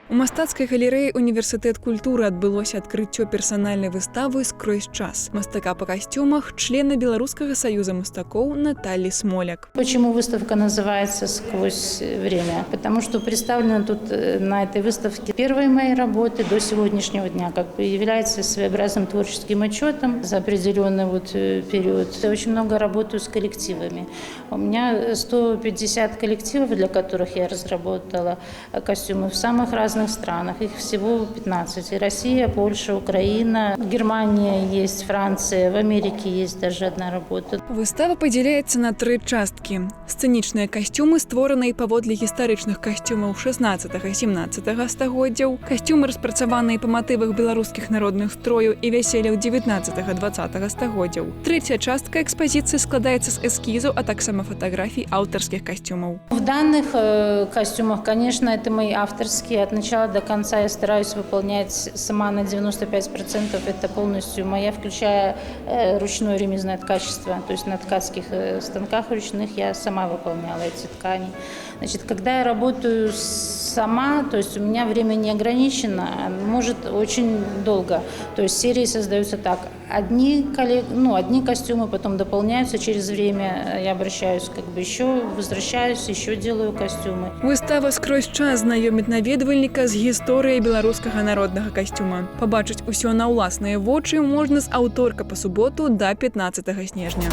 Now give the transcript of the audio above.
У мастацкай галерэі «Універсітэт культуры» адбылося адкрыццё персанальнай выставы «Скрозь час» мастака па касцюмах, члена Белорусского союза мастакоў Натальи Смоляк. Почему выставка называется «Сквозь время»? Потому что представлены тут на этой выставке первые мои работы до сегодняшнего дня, как бы является своеобразным творческим отчетом за определенный период. Я очень много работаю с коллективами. У меня 150 коллективов, для которых я разработала костюмы в самых разных странах. Их всего 15. И Россия, Польша, Украина, Германия есть, Франция, в Америке есть даже одна работа. Выстава падзяляецца на 3 часткі. Сцэнічныя касцюмы, створаныя паводле гістарычных касцюмаў 16-17 стагоддзяў, касцюмы, распрацаваныя па матывах беларускіх народных строяў і вяселляў 19-20 стагоддзяў. Трэцяя частка экспазіцыі складаецца з эскізаў, а таксама фатаграфій аўтарскіх касцюмаў. В данных костюмах, конечно, это мои авторские. От начала до конца я стараюсь выполнять сама на 95%. Это полностью моя, включая ручное ремезное ткачество. То есть на ткацких станках ручных я сама выполняла эти ткани. Значит, когда я работаю сама, то есть у меня время не ограничено, может очень долго. То есть серии создаются так. Одни костюмы потом дополняются через время. Я обращаюсь еще, возвращаюсь, еще делаю костюмы. Выстава «Скрозь час» знаёміць наведвальніка з гісторыяй беларускага народнага касцюма. Пабачыць усё на ўласныя вочы можна з аўторка па суботу да 15 снежня.